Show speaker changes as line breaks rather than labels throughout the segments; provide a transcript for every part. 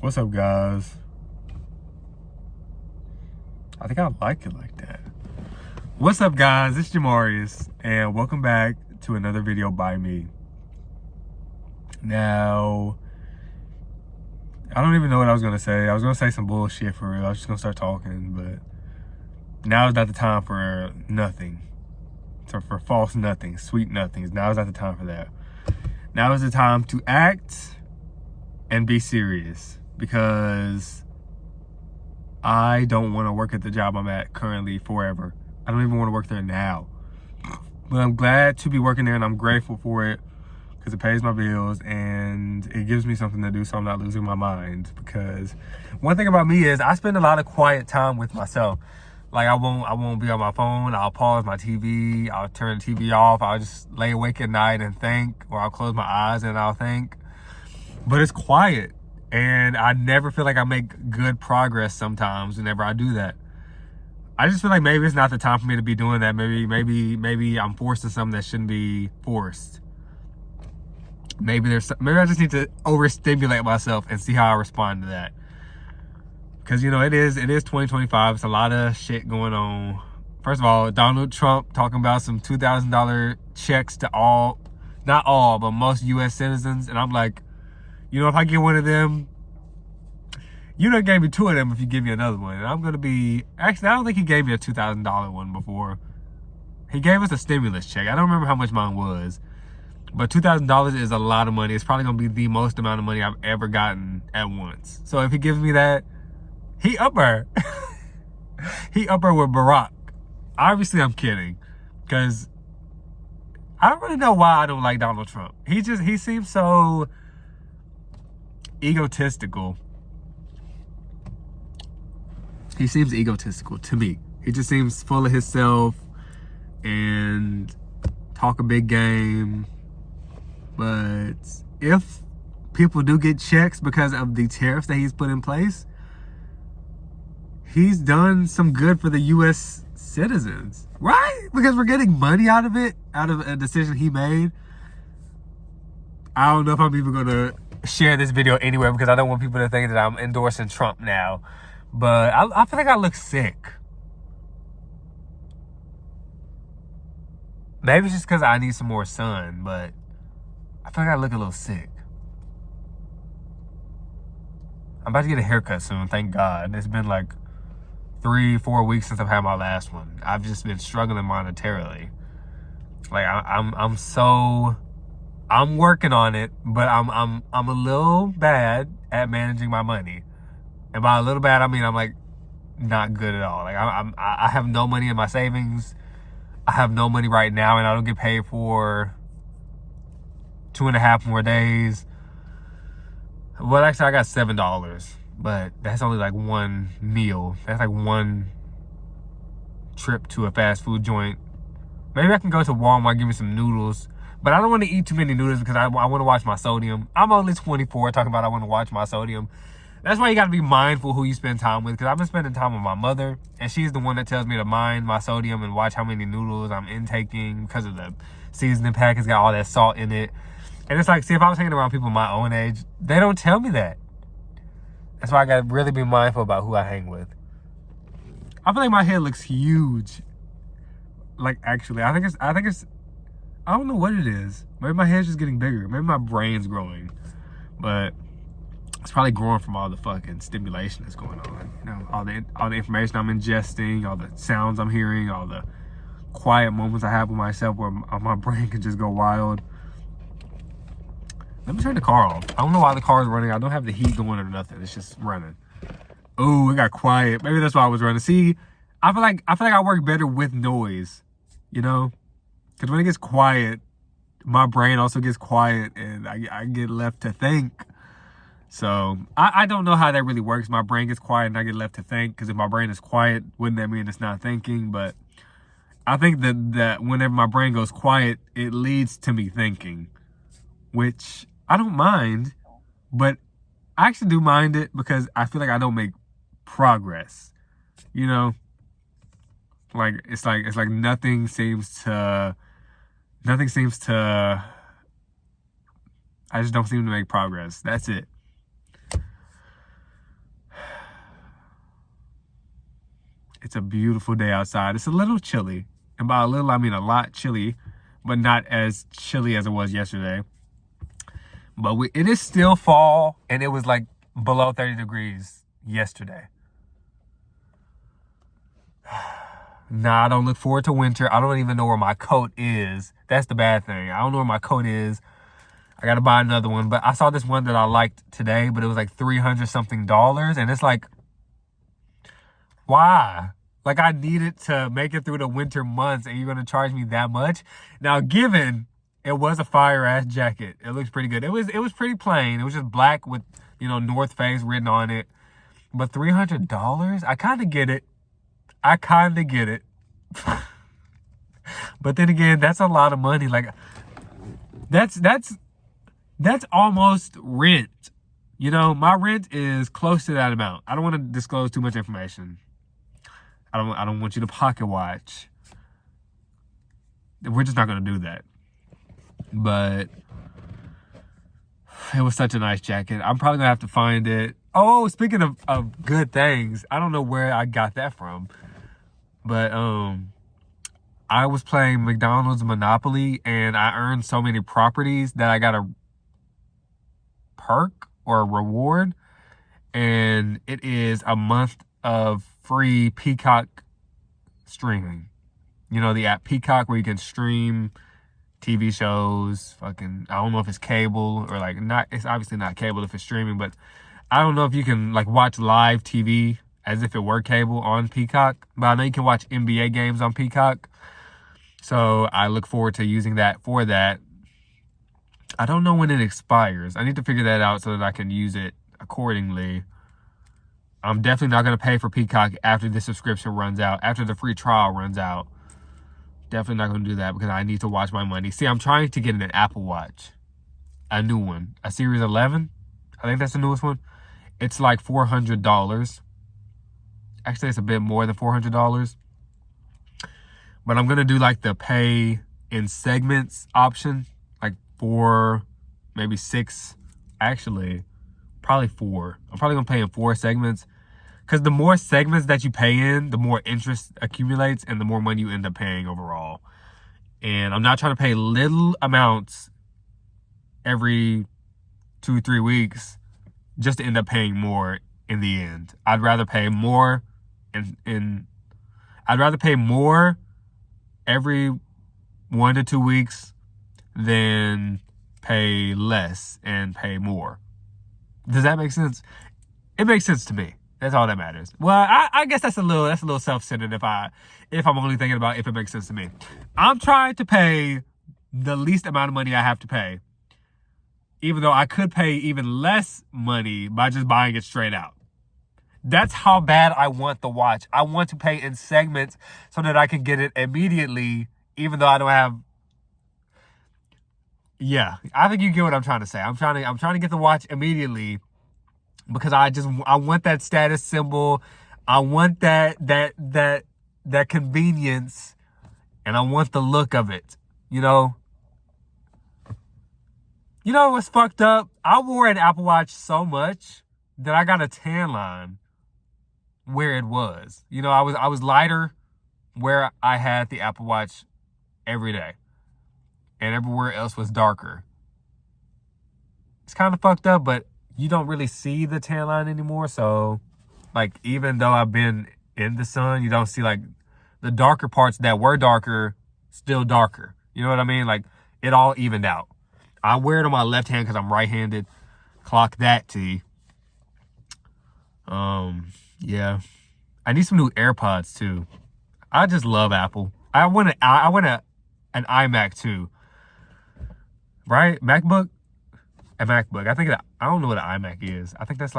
What's up, guys? I think I like it like that. What's up, guys? It's Jamarius, and welcome back to another video by me. Now, I don't even know what I was gonna say. I was gonna say some bullshit for real. I was just gonna start talking, but now is not the time for nothing. So for false nothings, sweet nothings. Now is not the time for that. Now is the time to act and be serious, because I don't want to work at the job I'm at currently forever. I don't even want to work there now. But I'm glad to be working there, and I'm grateful for it because it pays my bills and it gives me something to do so I'm not losing my mind. Because one thing about me is I spend a lot of quiet time with myself. Like I won't be on my phone. I'll pause my TV. I'll turn the TV off. I'll just lay awake at night and think, or I'll close my eyes and I'll think. But it's quiet. And I never feel like I make good progress sometimes whenever I do that. I just feel like maybe it's not the time for me to be doing that. Maybe I'm forcing something that shouldn't be forced. Maybe I just need to overstimulate myself and see how I respond to that. Because, you know, it is 2025. It's a lot of shit going on. First of all, Donald Trump talking about some $2,000 checks to not all, but most U.S. citizens. And I'm like, you know, if I get one of them, you done gave me two of them if you give me another one. And I'm going to be... Actually, I don't think he gave me a $2,000 one before. He gave us a stimulus check. I don't remember how much mine was. But $2,000 is a lot of money. It's probably going to be the most amount of money I've ever gotten at once. So if he gives me that, he up her. He up her with Barack. Obviously, I'm kidding. Because I don't really know why I don't like Donald Trump. He seems so egotistical. He seems egotistical to me. He just seems full of himself and talk a big game. But if people do get checks because of the tariffs that he's put in place, he's done some good for the U.S. citizens, right? Because we're getting money out of it, out of a decision he made. I don't know if I'm even going to share this video anywhere because I don't want people to think that I'm endorsing Trump now. But I feel like I look sick. Maybe it's just because I need some more sun, but I feel like I look a little sick. I'm about to get a haircut soon, thank God. It's been like 3-4 weeks since I've had my last one. I've just been struggling monetarily. Like I'm working on it, but I'm a little bad at managing my money. And by a little bad, I mean I'm like not good at all. Like I have no money in my savings. I have no money right now, and I don't get paid for 2.5 more days. Well, actually, I got $7, but that's only like one meal. That's like one trip to a fast food joint. Maybe I can go to Walmart, give me some noodles. But I don't want to eat too many noodles because I want to watch my sodium. I'm only 24, talking about I want to watch my sodium. That's why you got to be mindful who you spend time with, because I've been spending time with my mother, and she's the one that tells me to mind my sodium and watch how many noodles I'm intaking because of the seasoning pack. It's got all that salt in it. And it's like, see, if I was hanging around people my own age, they don't tell me that. That's why I got to really be mindful about who I hang with. I feel like my head looks huge. Like, actually, I think it's, I don't know what it is. Maybe my head's just getting bigger. Maybe my brain's growing. But it's probably growing from all the fucking stimulation that's going on. You know, all the information I'm ingesting, all the sounds I'm hearing, all the quiet moments I have with myself where my brain can just go wild. Let me turn the car off. I don't know why the car is running. I don't have the heat going or nothing. It's just running. Oh, it got quiet. Maybe that's why I was running. See, I feel like I work better with noise, you know? Because when it gets quiet, my brain also gets quiet and I get left to think. So I don't know how that really works. My brain gets quiet and I get left to think. Because if my brain is quiet, wouldn't that mean it's not thinking? But I think that whenever my brain goes quiet, it leads to me thinking, which I don't mind. But I actually do mind it because I feel like I don't make progress. You know, like it's like nothing seems to. I just don't seem to make progress. That's it. It's a beautiful day outside. It's a little chilly. And by a little, I mean a lot chilly, but not as chilly as it was yesterday. But it is still fall, and it was like below 30 degrees yesterday. Nah, I don't look forward to winter. I don't even know where my coat is. That's the bad thing. I don't know where my coat is. I got to buy another one. But I saw this one that I liked today, but it was like $300 something. And it's like, why? Like, I need it to make it through the winter months, and you're going to charge me that much? Now, given it was a fire-ass jacket, it looks pretty good. It was pretty plain. It was just black with, North Face written on it. But $300? I kind of get it. But then again, that's a lot of money. Like, that's almost rent. My rent is close to that amount. I don't want to disclose too much information. I don't want you to pocket watch. We're just not going to do that. But it was such a nice jacket. I'm probably going to have to find it. Oh, speaking of good things, I don't know where I got that from. But I was playing McDonald's Monopoly, and I earned so many properties that I got a perk or a reward. And it is a month of free Peacock streaming. The app Peacock, where you can stream TV shows. I don't know if it's cable or it's obviously not cable if it's streaming, but I don't know if you can watch live TV as if it were cable on Peacock. But I know you can watch NBA games on Peacock. So I look forward to using that for that. I don't know when it expires. I need to figure that out so that I can use it accordingly. I'm definitely not going to pay for Peacock after the subscription runs out, after the free trial runs out. Definitely not going to do that because I need to watch my money. See, I'm trying to get an Apple Watch, a new one, a Series 11. I think that's the newest one. It's like $400. Actually, it's a bit more than $400. But I'm going to do the pay in segments option, 4, maybe 6, actually, probably 4. I'm probably going to pay in 4 segments. Because the more segments that you pay in, the more interest accumulates and the more money you end up paying overall. And I'm not trying to pay little amounts every 2-3 weeks just to end up paying more in the end. I'd rather pay more I'd rather pay more every 1 to 2 weeks than pay less and pay more. Does that make sense? It makes sense to me. That's all that matters. Well, I guess that's a little self-centered if I'm only thinking about if it makes sense to me. I'm trying to pay the least amount of money I have to pay, even though I could pay even less money by just buying it straight out. That's how bad I want the watch. I want to pay in segments so that I can get it immediately, even though I don't have. Yeah, I think you get what I'm trying to say. I'm trying to get the watch immediately because I want that status symbol. I want that convenience, and I want the look of it. You know what's fucked up? I wore an Apple Watch so much that I got a tan line where it was. I was lighter where I had the Apple Watch every day, and everywhere else was darker. It's kind of fucked up, but you don't really see the tan line anymore. So, even though I've been in the sun, you don't see, the darker parts that were darker, still darker. You know what I mean? It all evened out. I wear it on my left hand because I'm right-handed. Clock that, T. Yeah. I need some new AirPods, too. I just love Apple. I want an iMac, too. Right? MacBook? A MacBook. I don't know what an iMac is. I think that's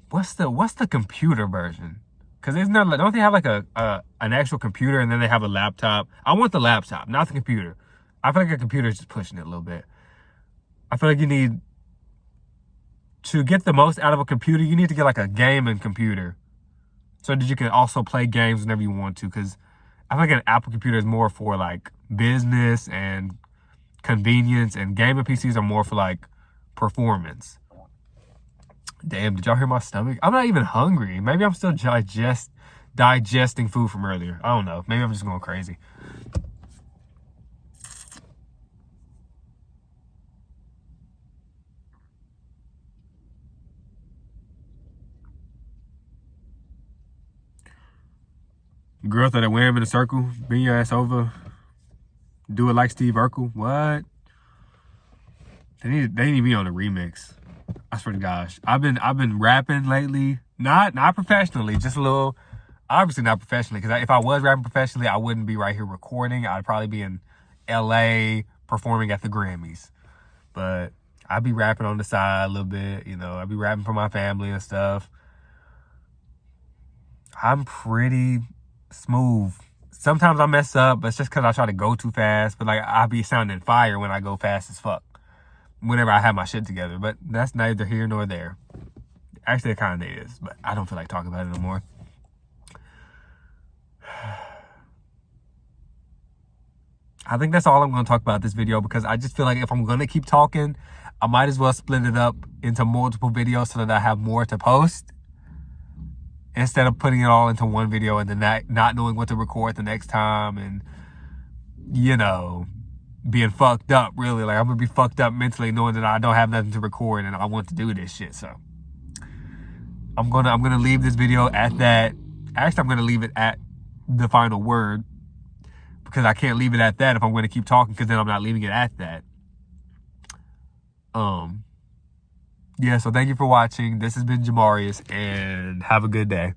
what's the computer version? Because don't they have an actual computer and then they have a laptop? I want the laptop, not the computer. I feel like a computer is just pushing it a little bit. I feel like you need to get the most out of a computer. You need to get a gaming computer so that you can also play games whenever you want to. Because I feel like an Apple computer is more for business and convenience, and gaming PCs are more for performance. Damn, did y'all hear my stomach? I'm not even hungry. Maybe I'm still digesting food from earlier. I don't know. Maybe I'm just going crazy. Girls that wear him in a circle, bend your ass over, do it like Steve Urkel. What? They need to be on a remix. I swear to gosh, I've been rapping lately, not professionally, just a little. Obviously not professionally, because if I was rapping professionally, I wouldn't be right here recording. I'd probably be in LA performing at the Grammys. But I'd be rapping on the side a little bit, you know. I'd be rapping for my family and stuff. I'm pretty smooth. Sometimes I mess up, but it's just because I try to go too fast. But like, I be sounding fire when I go fast as fuck whenever I have my shit together. But that's neither here nor there. Actually, it kind of is, but I don't feel like talking about it no more. I think that's all I'm going to talk about this video, because I just feel like if I'm going to keep talking, I might as well split it up into multiple videos so that I have more to post, instead of putting it all into one video and then not knowing what to record the next time, and, you know, being fucked up, really. Like, I'm going to be fucked up mentally knowing that I don't have nothing to record and I want to do this shit. So I'm going to leave this video at that. Actually, I'm going to leave it at the final word, because I can't leave it at that if I'm going to keep talking, because then I'm not leaving it at that. Yeah, so thank you for watching. This has been Jamarius, and have a good day.